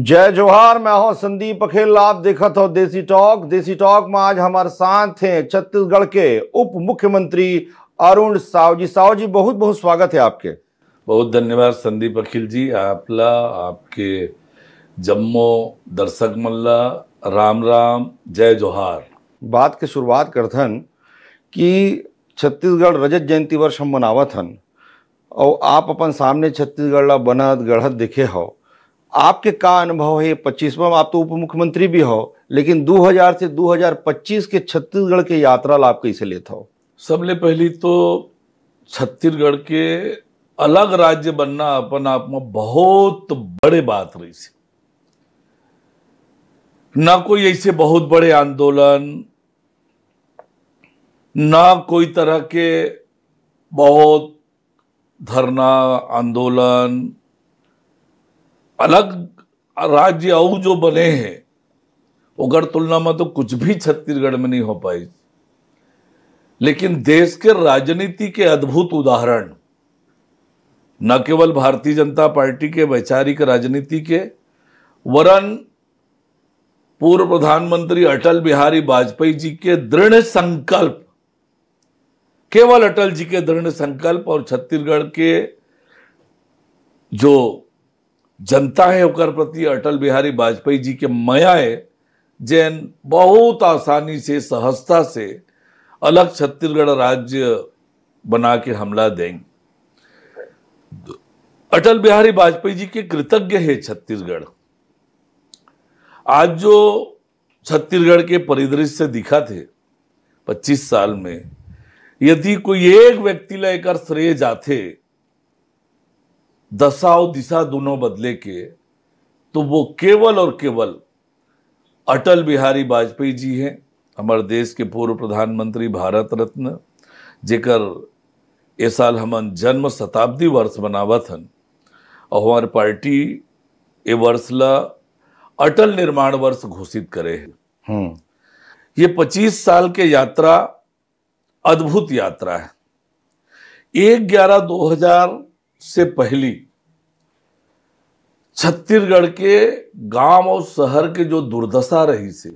जय जोहार। मैं हूं संदीप अखेल। आप देखत हो देसी टॉक। देसी टॉक में आज हमारे साथ हैं छत्तीसगढ़ के उप मुख्यमंत्री अरुण साव जी। साव जी, बहुत बहुत स्वागत है आपके। बहुत धन्यवाद संदीप अखिल जी। आपला आपके जम्मो दर्शक मल्ला राम राम, जय जोहार। बात के शुरुआत करथन कि छत्तीसगढ़ रजत जयंती वर्ष हम मनावत हन और आप अपन सामने छत्तीसगढ़ ला बनत गढ़त देखे हो। आपके का अनुभव है 25वां? आप तो उप मुख्यमंत्री भी हो, लेकिन 2000 से 2025 के छत्तीसगढ़ के यात्रा ला आप कैसे लेते हो? सबले पहली तो छत्तीसगढ़ के अलग राज्य बनना अपन आप में बहुत बड़े बात रही से। ना कोई ऐसे बहुत बड़े आंदोलन, ना कोई तरह के बहुत धरना आंदोलन, अलग राज्य और जो बने हैं उगर तुलना में तो कुछ भी छत्तीसगढ़ में नहीं हो पाई। लेकिन देश के राजनीति के अद्भुत उदाहरण, न केवल भारतीय जनता पार्टी के वैचारिक राजनीति के, वरन पूर्व प्रधानमंत्री अटल बिहारी वाजपेयी जी के दृढ़ संकल्प, केवल अटल जी के दृढ़ संकल्प और छत्तीसगढ़ के जो जनता है ओकर प्रति अटल बिहारी वाजपेयी जी के मायाए जैन बहुत आसानी से, सहजता से अलग छत्तीसगढ़ राज्य बना के हमला देंगे। अटल बिहारी वाजपेयी जी के कृतज्ञ है छत्तीसगढ़। आज जो छत्तीसगढ़ के परिदृश्य से दिखा थे 25 साल में, यदि कोई एक व्यक्ति ला एकर श्रेय जाते दशा और दिशा दोनों बदले के, तो वो केवल और केवल अटल बिहारी वाजपेयी जी हैं, हमारे देश के पूर्व प्रधानमंत्री, भारत रत्न, जेकर ए साल हमन जन्म शताब्दी वर्ष मनावत हन और हमारे पार्टी ए वर्ष ला अटल निर्माण वर्ष घोषित करे है। ये 25 साल के यात्रा अद्भुत यात्रा है। 1/11/2000 से पहली छत्तीसगढ़ के गांव और शहर के जो दुर्दशा रही से,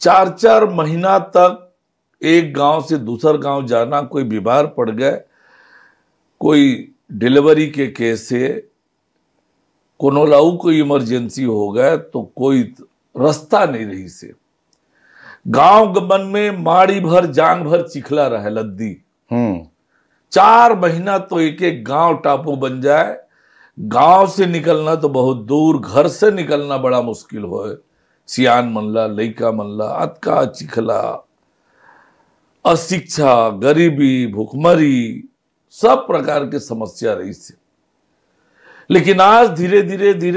4-4 महीना तक एक गांव से दूसर गांव जाना, कोई बीमार पड़ गए, कोई डिलीवरी के केस से, कोनो लाऊ कोई इमरजेंसी हो गए तो कोई रास्ता नहीं रही से। गांव गमन में माड़ी भर जांग भर चिखला रहे लद्दी। 4 महीना तो एक एक गांव टापू बन जाए। गांव से निकलना तो बहुत दूर, घर से निकलना बड़ा मुश्किल हो। सियान मनला, लइका मनला, अतका चिखला, अशिक्षा, गरीबी, भूखमरी, सब प्रकार के समस्या रही से। लेकिन आज धीरे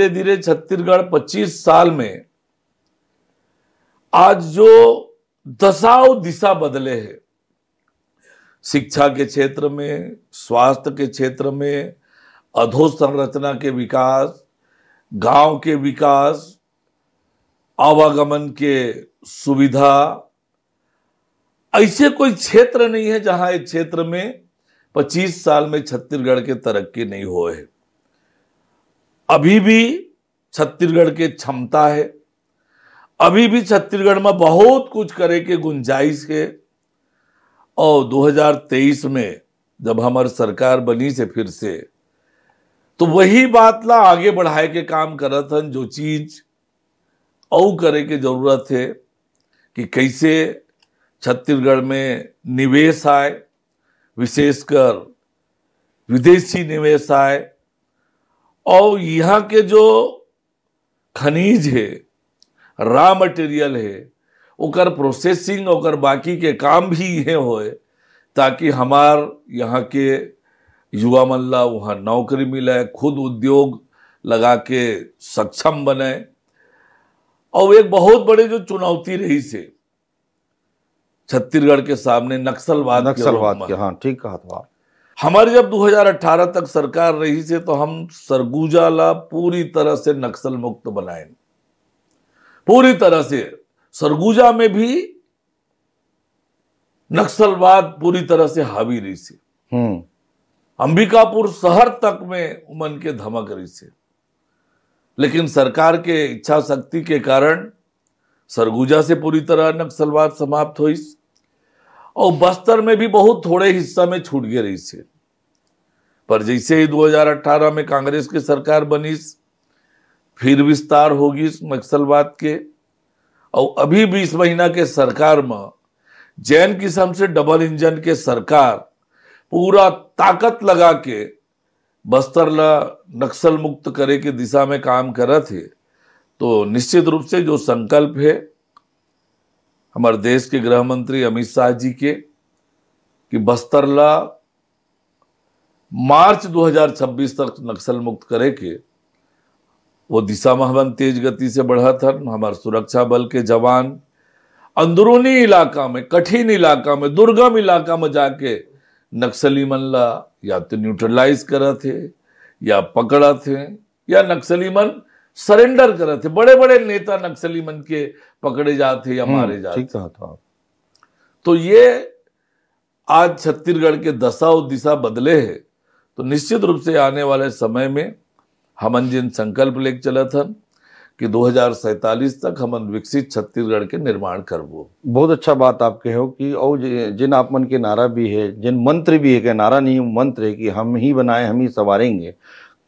धीरे छत्तीसगढ़ 25 साल में आज जो दशा और दिशा बदले है, शिक्षा के क्षेत्र में, स्वास्थ्य के क्षेत्र में, अधोसंरचना के विकास, गांव के विकास, आवागमन के सुविधा, ऐसे कोई क्षेत्र नहीं है जहां एक क्षेत्र में 25 साल में छत्तीसगढ़ के तरक्की नहीं हुए है। अभी भी छत्तीसगढ़ के क्षमता है, अभी भी छत्तीसगढ़ में बहुत कुछ करे के गुंजाइश है। और 2023 में जब हमारी सरकार बनी से फिर से, तो वही बात ला आगे बढ़ाए के काम करत हन। जो चीज और करे के जरूरत है कि कैसे छत्तीसगढ़ में निवेश आए, विशेषकर विदेशी निवेश आए, और यहाँ के जो खनिज है, रॉ मटेरियल है, ओकर प्रोसेसिंग, ओकर बाकी के काम भी ये होए, ताकि हमार यहाँ के युवा मन ला वहाँ नौकरी मिले, खुद उद्योग लगा के सक्षम बने। और एक बहुत बड़े जो चुनौती रही से छत्तीसगढ़ के सामने, नक्सलवाद के, हाँ ठीक कहा था। हमारी जब 2018 तक सरकार रही से, तो हम सरगुजा ला पूरी तरह से नक्सल मुक्त बनाए, पूरी तरह से। सरगुजा में भी नक्सलवाद पूरी तरह से हावी रही से। अंबिकापुर शहर तक में उमन के धमक रही से। लेकिन सरकार के इच्छा शक्ति के कारण सरगुजा से पूरी तरह नक्सलवाद समाप्त हुई और बस्तर में भी बहुत थोड़े हिस्सा में छूट गए रही से। पर जैसे ही 2018 में कांग्रेस की सरकार बनी, फिर विस्तार होगी नक्सलवाद के, और अभी 20 महीना के सरकार में जैन किस्म से डबल इंजन के सरकार पूरा ताकत लगा के बस्तर ला नक्सल मुक्त करे के दिशा में काम कर रहे थे। तो निश्चित रूप से जो संकल्प है हमारे देश के गृह मंत्री अमित शाह जी के कि बस्तर ला मार्च 2026 तक नक्सल मुक्त करे के, वो दिशा में हम तेज गति से बढ़ा था। हमारे सुरक्षा बल के जवान अंदरूनी इलाका में, कठिन इलाका में, दुर्गम इलाका में जाके नक्सली मन ला या तो न्यूट्रलाइज करा थे या पकड़ा थे या नक्सली मन सरेंडर करे थे। बड़े बड़े नेता नक्सली मन के पकड़े जाते या मारे जाते। ठीक कहा था। तो ये आज छत्तीसगढ़ के दशा और दिशा बदले है। तो निश्चित रूप से आने वाले समय में हमन जिन संकल्प लेके चला था कि 2047 तक हमन विकसित छत्तीसगढ़ के निर्माण करबो। बहुत अच्छा बात आप कहो कि और जिन आप मन के नारा भी है, जिन मंत्र भी है, कि नारा नहीं मंत्र है कि हम ही बनाए हम ही संवारेंगे।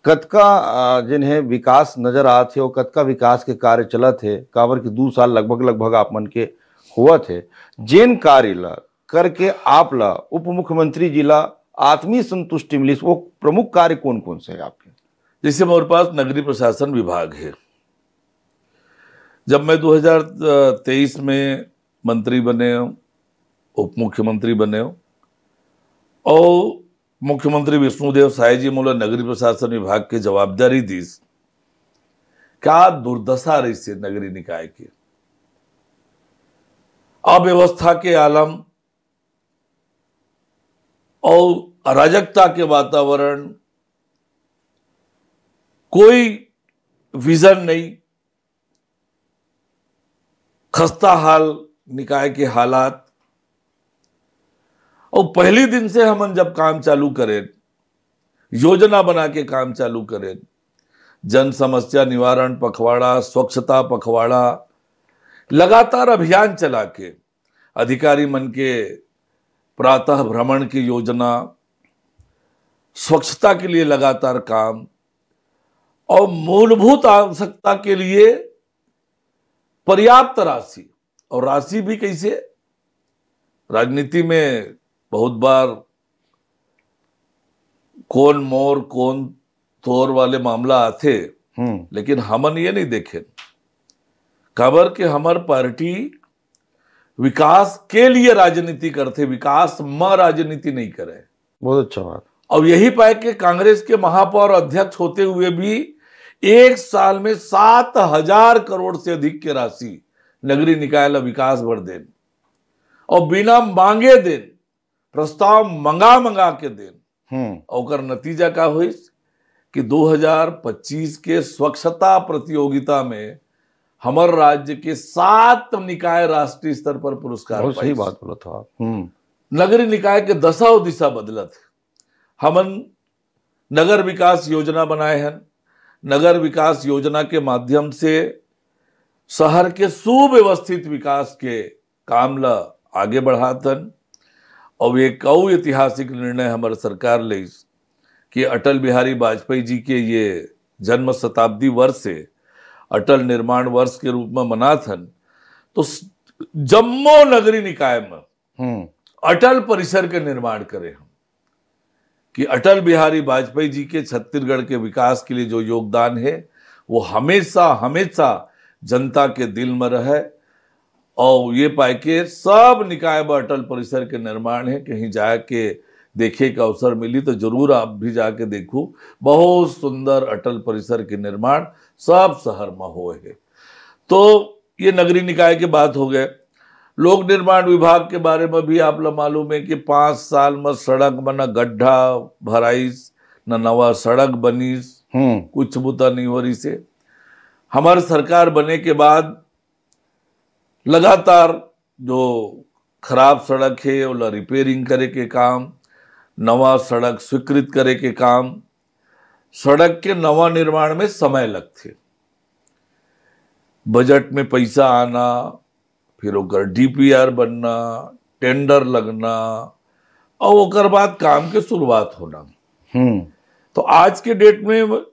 कतका जिन है विकास नजर आते और कतका विकास के कार्य चला थे, काबर के 2 साल लगभग आप मन के हुआ थे। जिन कार्य ला करके आप ला उप मुख्यमंत्री जी ला आत्मीय संतुष्टि मिली, वो प्रमुख कार्य कौन कौन से है आपके? जैसे हमारे पास नगरीय प्रशासन विभाग है। जब मैं 2023 में मंत्री बने, उप मुख्यमंत्री बने और मुख्यमंत्री विष्णुदेव साय जी मोला नगरीय प्रशासन विभाग की जवाबदारी दी, क्या दुर्दशा रही से नगरीय निकाय की। अव्यवस्था के आलम और अराजकता के वातावरण, कोई विजन नहीं, खस्ता हाल निकाय के हालात। और पहले दिन से हम जब काम चालू करें, योजना बना के काम चालू करें, जन समस्या निवारण पखवाड़ा, स्वच्छता पखवाड़ा, लगातार अभियान चला के अधिकारी मन के प्रातः भ्रमण की योजना, स्वच्छता के लिए लगातार काम और मूलभूत आवश्यकता के लिए पर्याप्त राशि। और राशि भी कैसे, राजनीति में बहुत बार कौन मोर कौन तोर वाले मामला आते, लेकिन हमन ये नहीं देखे खबर कि हमार पार्टी विकास के लिए राजनीति करते, विकास में राजनीति नहीं करे। बहुत अच्छा बात। और यही पाए कि कांग्रेस के महापौर अध्यक्ष होते हुए भी एक साल में 7,000 करोड़ से अधिक की राशि नगरीय निकाय ला विकास भर देन और बिना मांगे देन, प्रस्ताव मंगा के देन। और नतीजा का हुई कि 2025 के स्वच्छता प्रतियोगिता में हमारे राज्य के 7 निकाय राष्ट्रीय स्तर पर पुरस्कार। सही बात बोला था आप। नगरीय निकाय के दशा और दिशा बदलत है। हमन नगर विकास योजना बनाए हैं। नगर विकास योजना के माध्यम से शहर के सुव्यवस्थित विकास के काम ला आगे बढ़ातन। और एक और ऐतिहासिक निर्णय हमारे सरकार ले कि अटल बिहारी वाजपेयी जी के ये जन्म शताब्दी वर्ष से अटल निर्माण वर्ष के रूप में मनाथन। तो जम्मू नगरीय निकाय में अटल परिसर के निर्माण करें हम, कि अटल बिहारी वाजपेयी जी के छत्तीसगढ़ के विकास के लिए जो योगदान है वो हमेशा हमेशा जनता के दिल में रहे। और ये पाए के सब निकाय में अटल परिसर के निर्माण है। कहीं जाके देखे का अवसर मिली तो जरूर आप भी जाके देखो, बहुत सुंदर अटल परिसर के निर्माण सब शहर में हुए है। तो ये नगरीय निकाय की बात हो गए। लोक निर्माण विभाग के बारे में भी आप लोग मालूम है कि 5 साल में सड़क बना, गड्ढा भराइस न नवा सड़क बनीस, कुछ बुता नहीं हो रही से। हमारी सरकार बने के बाद लगातार जो खराब सड़क है वो रिपेयरिंग करे के काम, नवा सड़क स्वीकृत करे के काम, सड़क के नवा निर्माण में समय लगते। बजट में पैसा आना, फिर ओकर डीपीआर बनना, टेंडर लगना और ओकर बाद काम के शुरुआत होना। तो आज के डेट में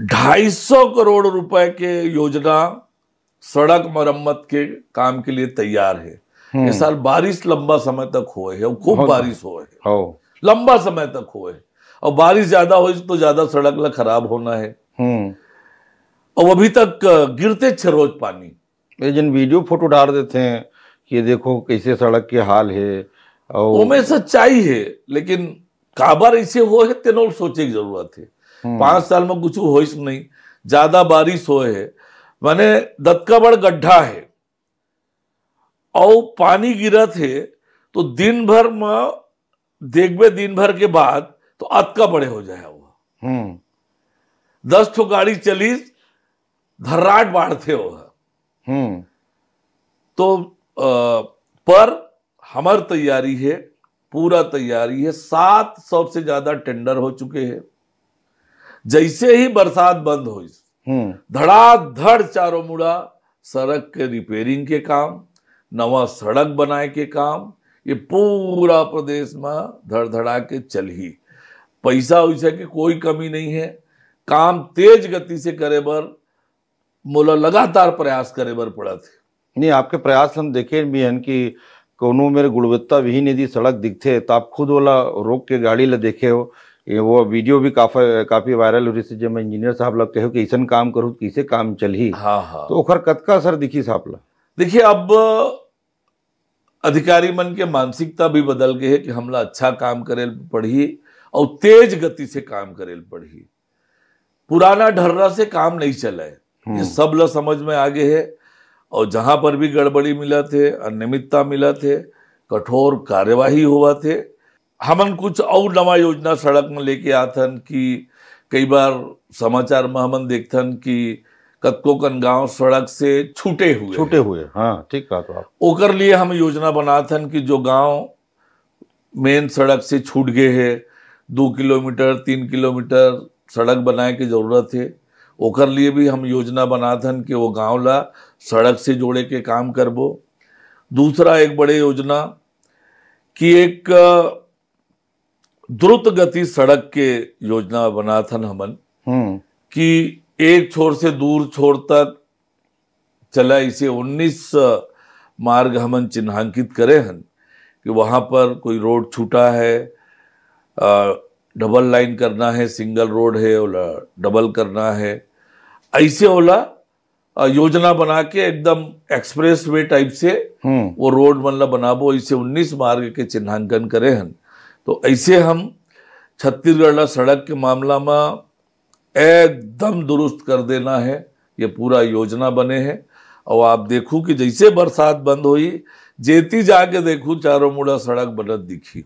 250 करोड़ रुपए के योजना सड़क मरम्मत के काम के लिए तैयार है। इस साल बारिश लंबा समय तक हुए है, खूब बारिश हुए है, लंबा समय तक हुए है, और बारिश ज्यादा हो तो ज्यादा सड़क ला खराब होना है। और अभी तक गिरते छे रोज पानी। ये जिन वीडियो फोटो डाल देते हैं कि ये देखो कैसे सड़क के हाल है, और में सच्चाई है, लेकिन काबर ऐसे हो है तेनों सोचे की जरूरत है। 5 साल में कुछ हो नहीं, ज्यादा बारिश हो है, माने दत्का बड़ गड्ढा है और पानी गिरत है, तो दिन भर में देखबे, दिन भर के बाद तो अतका बड़े हो जाए वो 10 ठो गाड़ी चली धर्राट बाढ़ते हो। तो पर हमार तैयारी है, पूरा तैयारी है, 700 से ज्यादा टेंडर हो चुके हैं। जैसे ही बरसात बंद हुई, धड़ाधड़ चारों मुड़ा सड़क के रिपेयरिंग के काम, नवा सड़क बनाए के काम, ये पूरा प्रदेश में धड़धड़ा के चल ही। पैसा वैसा की कोई कमी नहीं है, काम तेज गति से करे बर मोला लगातार प्रयास करे बर पड़ा थे। नहीं, आपके प्रयास हम देखे भी हैं कि कोनो मेरे गुणवत्ता विहीन यदि सड़क दिखते तो आप खुद वाला रोक के गाड़ी ला देखे हो। ये वो वीडियो भी काफी वायरल हो रही थी, जब मैं इंजीनियर साहब लोग कहे कि ऐसा काम करूँ कैसे काम चल ही। हाँ। तो ओखर कतका असर दिखी साहब ला? देखिए, अब अधिकारी मन के मानसिकता भी बदल गए है कि हमला अच्छा काम करे पड़ी और तेज गति से काम करे पड़ी। पुराना ढर्रा से काम नहीं चला है, ये सब लोग समझ में आ गए है। और जहां पर भी गड़बड़ी मिला थे, अनियमितता मिला थे, कठोर कार्यवाही हुआ थे। हमन कुछ और नवा योजना सड़क में लेके आथन कि कई बार समाचार में हमन देखथन कि कतको कन गांव सड़क से छूटे हुए। हाँ, ठीक कहा तो आप। ओकर लिए हम योजना बनाथन कि जो गांव मेन सड़क से छूट गए है, 2 किलोमीटर 3 किलोमीटर सड़क बनाए की जरूरत है, ओकर लिए भी हम योजना बनाथन कि वो गांव ला सड़क से जोड़े के काम करबो। दूसरा एक बड़े योजना कि एक द्रुत गति सड़क के योजना बनाथन हमन कि एक छोर से दूर छोर तक चला, इसे 19 मार्ग हमन चिन्हांकित करे हन कि वहां पर कोई रोड छूटा है, डबल लाइन करना है, सिंगल रोड है ओला डबल करना है, ऐसे ओला योजना बना के एकदम एक्सप्रेस वे टाइप से वो रोड मतलब बनाबो। ऐसे 19 मार्ग के चिन्हांकन करे हन। तो ऐसे हम छत्तीसगढ़ सड़क के मामला में एकदम दुरुस्त कर देना है, ये पूरा योजना बने हैं। और आप देखू कि जैसे बरसात बंद हुई, जेती जाके देखू चारों मुड़ा सड़क बनत दिखी।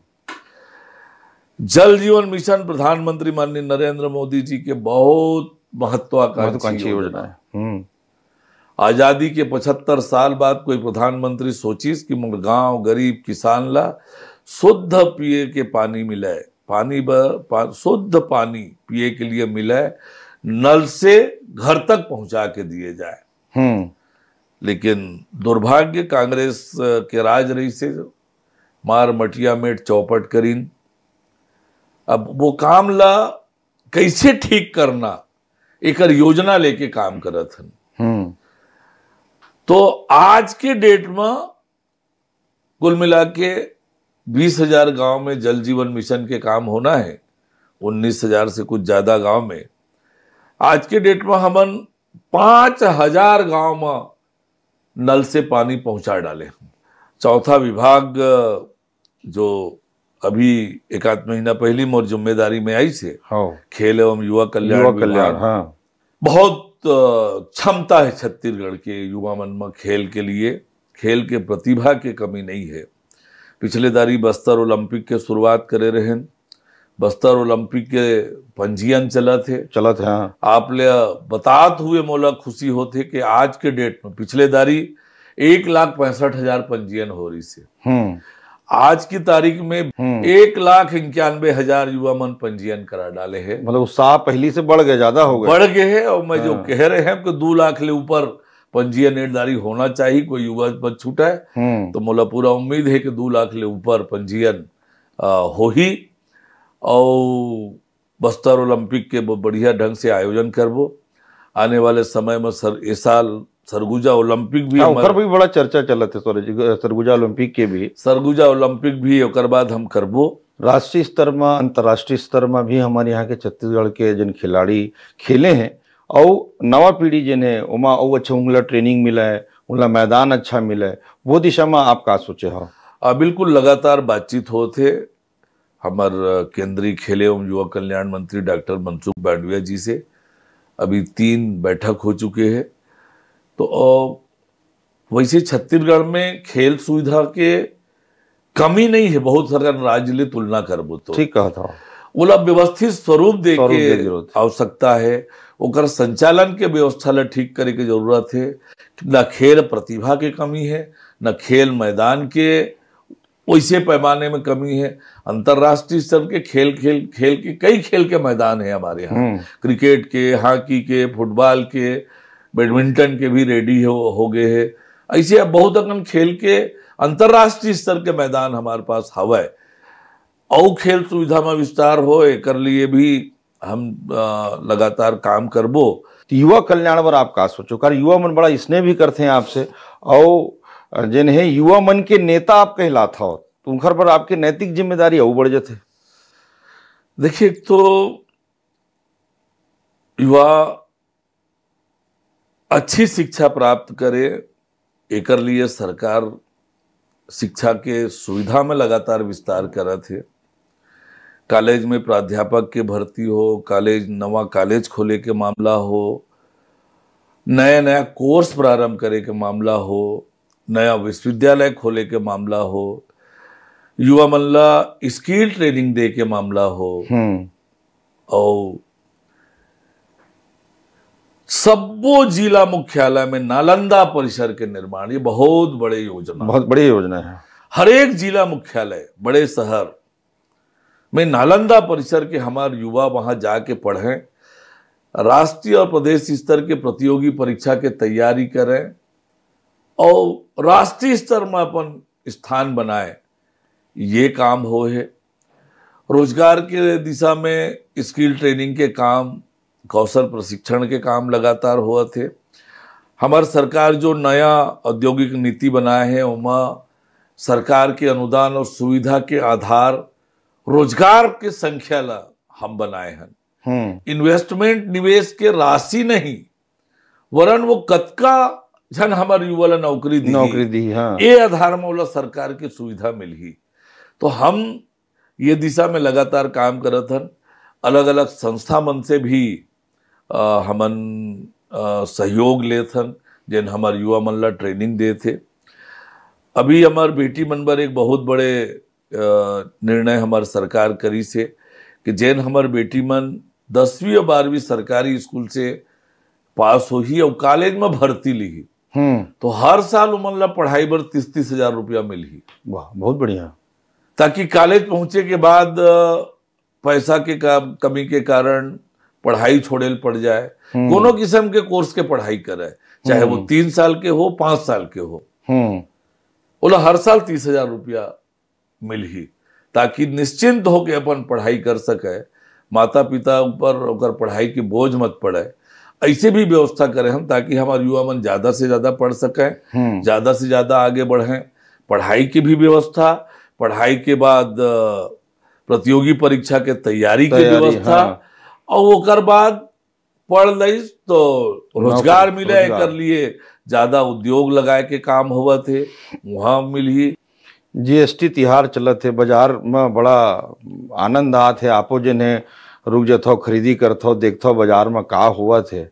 जल जीवन मिशन प्रधानमंत्री माननीय नरेंद्र मोदी जी के बहुत महत्वाकांक्षी योजना है। आजादी के 75 साल बाद कोई प्रधानमंत्री सोचिस कि मोर गांव गरीब किसान ला शुद्ध पिए के पानी मिले, शुद्ध पानी पिए के लिए मिले, नल से घर तक पहुंचा के दिए जाए। लेकिन दुर्भाग्य कांग्रेस के राज रही से मार मटिया मेट चौपट करीन। अब वो काम ला कैसे ठीक करना एक योजना लेके काम करत हन। तो आज के डेट में कुल मिला के 20,000 गांव में जल जीवन मिशन के काम होना है, 19,000 से कुछ ज्यादा गांव में। आज के डेट में हमन 5,000 गांव में नल से पानी पहुंचा डाले। चौथा विभाग जो अभी एक आध महीना पहली मोर जिम्मेदारी में आई से, खेल एवं युवा कल्याण। हाँ। बहुत क्षमता है छत्तीसगढ़ के युवा मन में खेल के लिए, खेल के प्रतिभा के कमी नहीं है। पिछले दारी बस्तर ओलंपिक के शुरुआत करे रहे, बस्तर ओलंपिक के पंजीयन चलत है। हाँ। आप ले बतात हुए मोला खुशी होते कि आज के डेट में पिछले दारी 1,65,000 पंजीयन हो रही से, आज की तारीख में 1,91,000 युवा मन पंजीयन करा डाले हैं। मतलब उत्साह पहली से बढ़ गए, ज्यादा हो गए, बढ़ गए हैं। और मैं जो कह रहे हैं कि 2 लाख ले ऊपर पंजीयन निर्धारित होना चाहिए, कोई युवा बच छूटा है तो मोला पूरा उम्मीद है कि 2 लाख ले ऊपर पंजीयन हो ही। और बस्तर ओलंपिक के बढ़िया ढंग से आयोजन करबो। आने वाले समय में इस साल सरगुजा ओलंपिक भी, ओकर भी बड़ा चर्चा चलत है, सरगुजा ओलंपिक के भी, सरगुजा ओलंपिक भी ओकर बाद हम करबो। राष्ट्रीय स्तर में, अंतर्राष्ट्रीय स्तर में भी हमारे यहाँ के छत्तीसगढ़ के जिन खिलाड़ी खेले हैं और नवा पीढ़ी जिन्हें उमा और अच्छा उनला ट्रेनिंग मिला है, उनला मैदान अच्छा मिला है, वो दिशा में आप का सोचे हो? बिल्कुल लगातार बातचीत होते हमार केंद्रीय खेल एवं युवा कल्याण मंत्री डॉक्टर मनसुख मांडविया जी से। अभी 3 बैठक हो चुके हैं। तो वैसे छत्तीसगढ़ में खेल सुविधा के कमी नहीं है, बहुत सारा राज्य ले तुलना करबो तो ठीक कहा था। ओला व्यवस्थित स्वरूप दे के आवश्यकता है। ओकर संचालन के व्यवस्था ला ठीक करे के जरूरत है। न खेल प्रतिभा के कमी है, न खेल मैदान के वैसे पैमाने में कमी है। अंतर्राष्ट्रीय स्तर के खेल के कई खेल के मैदान है हमारे यहाँ, क्रिकेट के, हॉकी के, फुटबॉल के, बैडमिंटन के भी रेडी हो गए हैं। ऐसे अब बहुत अकन खेल के अंतर्राष्ट्रीय स्तर के मैदान हमारे पास हवा है। और खेल सुविधा में विस्तार हो, कर लिए भी हम लगातार काम करबो। युवा कल्याण पर आप का सोचो? कारण युवा मन बड़ा स्नेह भी करते हैं आपसे, और जिन्हें युवा मन के नेता आप कहलाता हो, तो उनकर पर आपकी नैतिक जिम्मेदारी और बढ़ जाते। देखिए, तो युवा अच्छी शिक्षा प्राप्त करे, एकर लिए सरकार शिक्षा के सुविधा में लगातार विस्तार करत है। कॉलेज में प्राध्यापक के भर्ती हो, नवा कॉलेज खोले के मामला हो, नया कोर्स प्रारंभ करे के मामला हो, नया विश्वविद्यालय खोले के मामला हो, युवा मन ला स्किल ट्रेनिंग दे के मामला हो, और सबो जिला मुख्यालय में नालंदा परिसर के निर्माण, ये बहुत बड़ी योजना है। हर एक जिला मुख्यालय, बड़े शहर में नालंदा परिसर के हमारे युवा वहां जाके पढ़ें, राष्ट्रीय और प्रदेश स्तर के प्रतियोगी परीक्षा के तैयारी करें और राष्ट्रीय स्तर में अपन स्थान बनाए। ये काम हो है। रोजगार के दिशा में स्किल ट्रेनिंग के काम, कौशल प्रशिक्षण के काम लगातार हुआ थे। हमारी सरकार जो नया औद्योगिक नीति बनाए है, उमा सरकार के अनुदान और सुविधा के आधार रोजगार के संख्या ला हम बनाए हैं। इन्वेस्टमेंट, निवेश के राशि नहीं, वरन वो कतका जन हमारे युवा ला नौकरी दी। हाँ। ये आधार में वाला सरकार की सुविधा मिली। तो हम ये दिशा में लगातार काम करत हन। अलग अलग संस्था मन से भी हमन सहयोग लेत हन, जिन हमारे युवा मन ला ट्रेनिंग दे थे। अभी हमार बेटी मन पर एक बहुत बड़े निर्णय हमार सरकार करी से कि जैन हमार बेटी मन 10वीं और 12वीं सरकारी स्कूल से पास हो ही और कॉलेज में भर्ती ली, तो हर साल उमन ला पढ़ाई बर 30-30 हजार रुपया मिली। वाह, बहुत बढ़िया। ताकि कॉलेज पहुंचे के बाद पैसा के कमी के कारण पढ़ाई छोड़े पड़ जाए, दोनों किस्म के कोर्स के पढ़ाई करे, चाहे वो 3 साल के हो, 5 साल के हो, बोला हर साल 30 हजार रुपया मिल ही, ताकि निश्चिंत होके अपन पढ़ाई कर सके, माता पिता ऊपर पढ़ाई की बोझ मत पड़े। ऐसे भी व्यवस्था करें हम, ताकि हमारे युवा मन ज्यादा से ज्यादा पढ़ सकें, ज्यादा से ज्यादा आगे बढ़ें। पढ़ाई की भी व्यवस्था, पढ़ाई के बाद प्रतियोगी परीक्षा के तैयारी की व्यवस्था, और ओकर बाद पढ़ लई तो रोजगार मिले, कर लिए ज्यादा उद्योग लगाए के काम हुआ थे, वहां मिली। जीएसटी तिहार चलत है, बाजार में बड़ा आनंद आत है। आपो जिन्हें रुक जाते, खरीदी करते, देखते बाजार में का हुआ थे,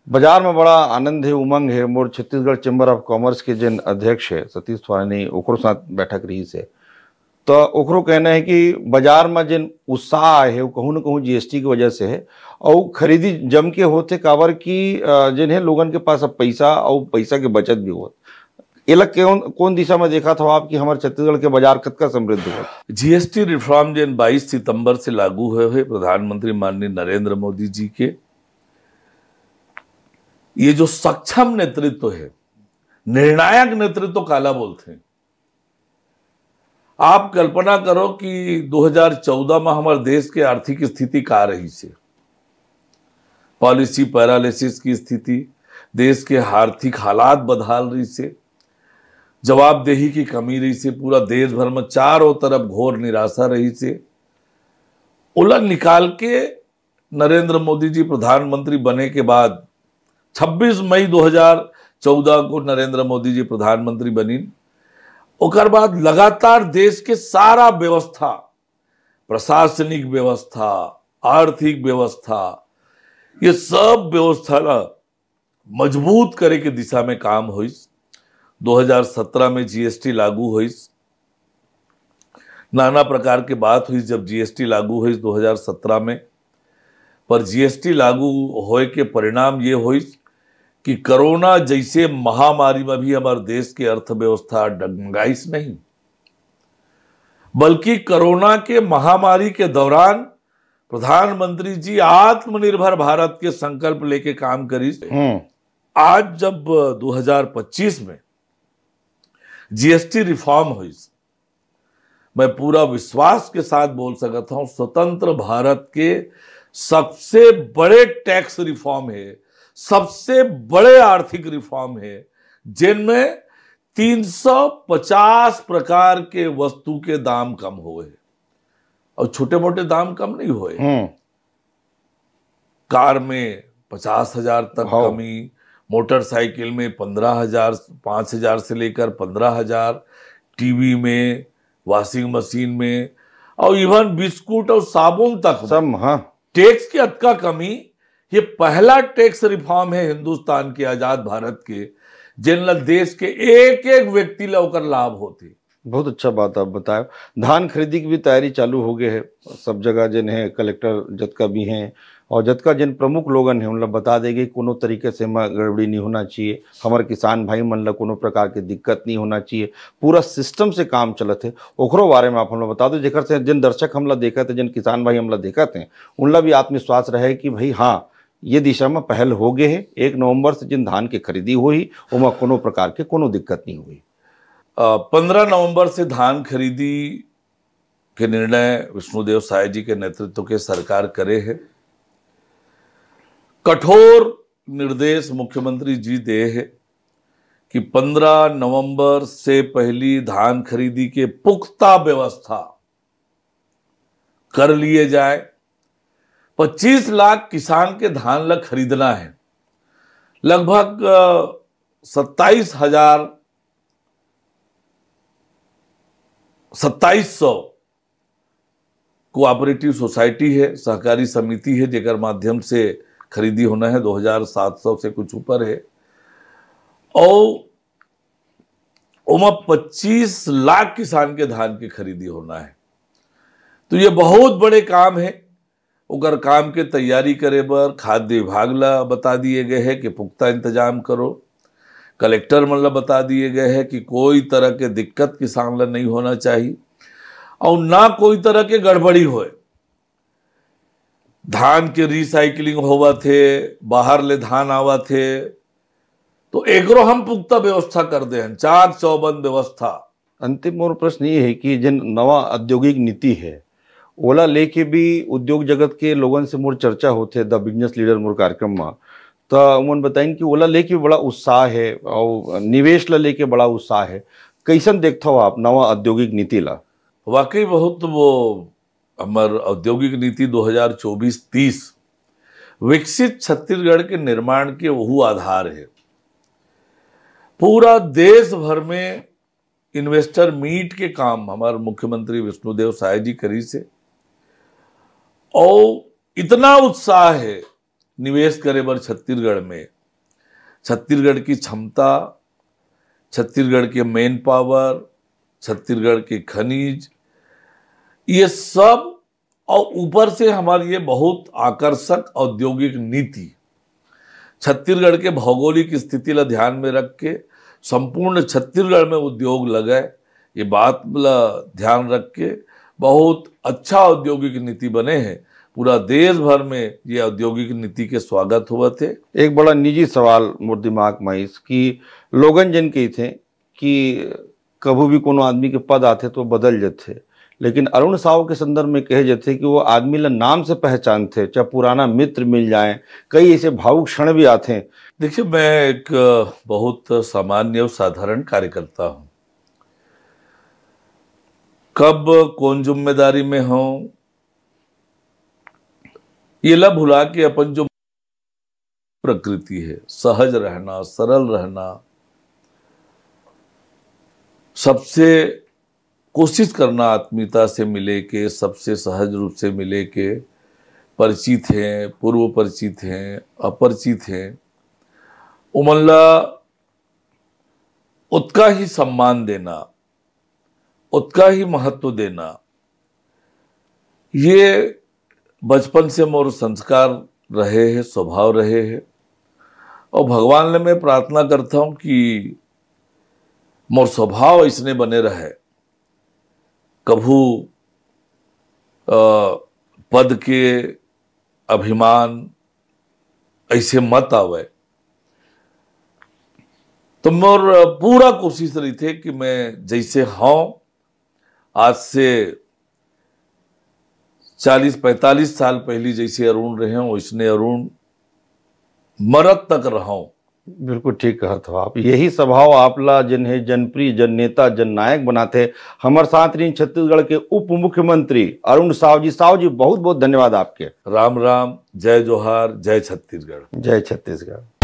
बाजार में बड़ा आनंद है, उमंग है। मोर छत्तीसगढ़ चैम्बर ऑफ कॉमर्स के जिन अध्यक्ष है सतीश स्वानी, ओकरो साथ बैठक रही से, तो ओकरो कहना है कि बाजार में जिन उत्साह है वो कहूँ न कहूँ जीएसटी की वजह से है, और खरीदी जम के होते काबर की जिन्हें लोगन के पास अब पैसा और पैसा के बचत भी हो। कौन दिशा में देखा था आप कि हमारे छत्तीसगढ़ के बाजार कतका समृद्ध हुआ? जीएसटी रिफॉर्म जो 22 सितंबर से लागू हुए हुए प्रधानमंत्री माननीय नरेंद्र मोदी जी के ये जो सक्षम नेतृत्व है, निर्णायक नेतृत्व काला बोलते हैं। आप कल्पना करो कि 2014 में हमारे देश के आर्थिक स्थिति का रही से, पॉलिसी पैरालिसिस की स्थिति, देश के आर्थिक हालात बदहाल रही से, जवाबदेही की कमी रही से, पूरा देश भर में चारों तरफ घोर निराशा रही से, उलट निकाल के नरेंद्र मोदी जी प्रधानमंत्री बने के बाद 26 मई 2014 को नरेंद्र मोदी जी प्रधानमंत्री बनी। ओकर बाद लगातार देश के सारा व्यवस्था, प्रशासनिक व्यवस्था, आर्थिक व्यवस्था, ये सब व्यवस्था मजबूत करे के दिशा में काम हुई। 2017 में जीएसटी लागू हुई, नाना प्रकार के बात हुई जब जीएसटी लागू हुई 2017 में, पर जीएसटी लागू होए के परिणाम ये हुई कि कोरोना जैसे महामारी में भी हमारे देश की अर्थव्यवस्था डगमगाइस नहीं, बल्कि कोरोना के महामारी के दौरान प्रधानमंत्री जी आत्मनिर्भर भारत के संकल्प लेके काम करी। आज जब 2025 में जीएसटी रिफॉर्म हुई, मैं पूरा विश्वास के साथ बोल सकता हूं स्वतंत्र भारत के सबसे बड़े टैक्स रिफॉर्म है, सबसे बड़े आर्थिक रिफॉर्म है, जिनमें 350 प्रकार के वस्तु के दाम कम हुए और छोटे मोटे दाम कम नहीं हुए। कार में 50,000 तक कमी, मोटरसाइकिल में 15,000, 5,000 से लेकर 15,000, टीवी में, वॉशिंग मशीन में, और इवन बिस्कुट और साबुन तक सब टैक्स की अटका कमी। ये पहला टैक्स रिफॉर्म है हिंदुस्तान के आजाद भारत के, जिन देश के एक एक व्यक्ति लौकर लाभ होते। बहुत अच्छा बात आप बताए। धान खरीदी की भी तैयारी चालू हो गई है सब जगह, जिन है कलेक्टर जतका भी हैं और जतका जिन प्रमुख लोगन हैं उन लोग बता देंगे कोनो तरीके से गड़बड़ी नहीं होना चाहिए, हमारे किसान भाई मन ला कोनो प्रकार की दिक्कत नहीं होना चाहिए, पूरा सिस्टम से काम चलत है। ओकरो बारे में आप हम लोग बता दो, जेकर से जिन दर्शक हमला देखा थे, जिन किसान भाई हमला देखा थे, उनला भी आत्मविश्वास रहे कि भाई हाँ ये दिशा में पहल हो गए है। 1 नवंबर से जिन धान की खरीदी हुई उमा कोनो प्रकार के कोनो दिक्कत नहीं हुई। 15 नवंबर से धान खरीदी के निर्णय विष्णुदेव साय जी के नेतृत्व के सरकार करे है। कठोर निर्देश मुख्यमंत्री जी दे है कि 15 नवंबर से पहली धान खरीदी के पुख्ता व्यवस्था कर लिए जाए। 25 लाख किसान के धान ला खरीदना है। लगभग 2700 कोऑपरेटिव सोसाइटी है, सहकारी समिति है, जेकर माध्यम से खरीदी होना है। 2700 से कुछ ऊपर है और उमा 25 लाख किसान के धान की खरीदी होना है। तो ये बहुत बड़े काम है। उगर काम के तैयारी करे बर खाद्य विभाग ला बता दिए गए हैं कि पुख्ता इंतजाम करो। कलेक्टर मन ला बता दिए गए हैं कि कोई तरह के दिक्कत किसान ला नहीं होना चाहिए और ना कोई तरह के गड़बड़ी होए। धान के रिसाइकलिंग होवा थे, बाहर ले धान आवा थे, तो एकरो हम पुख्ता व्यवस्था कर दे हैं, चाक चौबंद व्यवस्था। अंतिम और प्रश्न ये है कि जिन नवा औद्योगिक नीति है ओला लेके भी उद्योग जगत के लोगों से मोर चर्चा होते द बिजनेस लीडर मोर कार्यक्रम में, तो उन्होंने बताइन कि ओला लेके बड़ा उत्साह है और निवेश ला लेके बड़ा उत्साह है। कैसन देखता हो आप नवा औद्योगिक नीति ला? वाकई बहुत वो हमार औद्योगिक नीति 2024-30 विकसित छत्तीसगढ़ के निर्माण के वह आधार है। पूरा देश भर में इन्वेस्टर मीट के काम हमारे मुख्यमंत्री विष्णुदेव साय जी करी से, और इतना उत्साह है निवेश करे बर छत्तीसगढ़ में। छत्तीसगढ़ की क्षमता, छत्तीसगढ़ के मैन पावर, छत्तीसगढ़ के खनिज, ये सब, और ऊपर से हमारी ये बहुत आकर्षक औद्योगिक नीति, छत्तीसगढ़ के भौगोलिक स्थिति ला ध्यान में रख के संपूर्ण छत्तीसगढ़ में उद्योग लगे, ये बात ध्यान रख के बहुत अच्छा औद्योगिक नीति बने हैं। पूरा देश भर में ये औद्योगिक नीति के स्वागत हुए थे। एक बड़ा निजी सवाल मोर दिमाग में इस कि लोगन जन के थे कि कभी भी कोनो आदमी के पद आते तो बदल जाते, लेकिन अरुण साव के संदर्भ में कहे जाते कि वो आदमी ला नाम से पहचानते, चाहे पुराना मित्र मिल जाए, कई ऐसे भावुक क्षण भी आते हैं। देखिए, मैं एक बहुत सामान्य और साधारण कार्यकर्ता हूं। कब कौन जिम्मेदारी में हो ये ला भुला के अपन जो प्रकृति है, सहज रहना, सरल रहना, सबसे कोशिश करना आत्मीयता से मिले के, सबसे सहज रूप से मिले के, परिचित हैं, पूर्व परिचित हैं, अपरिचित हैं, उमल्ला उसका ही सम्मान देना, उसका ही महत्व देना, ये बचपन से मोर संस्कार रहे हैं, स्वभाव रहे हैं। और भगवान ने मैं प्रार्थना करता हूं कि मोर स्वभाव इसने बने रहे, कभू पद के अभिमान ऐसे मत आवे। तो मोर पूरा कोशिश रही थे कि मैं जैसे हूं, आज से 40-45 साल पहले जैसे अरुण रहे हो, वैसने अरुण मरद तक रहो। बिल्कुल ठीक कहा था आप। यही स्वभाव आपला जिन्हें जनप्रिय, जन नेता, जन नायक बनाते। हमारे साथ रही छत्तीसगढ़ के उप मुख्यमंत्री अरुण साव जी। साव जी, बहुत बहुत धन्यवाद आपके। राम राम, जय जोहार, जय छत्तीसगढ़। जय छत्तीसगढ़।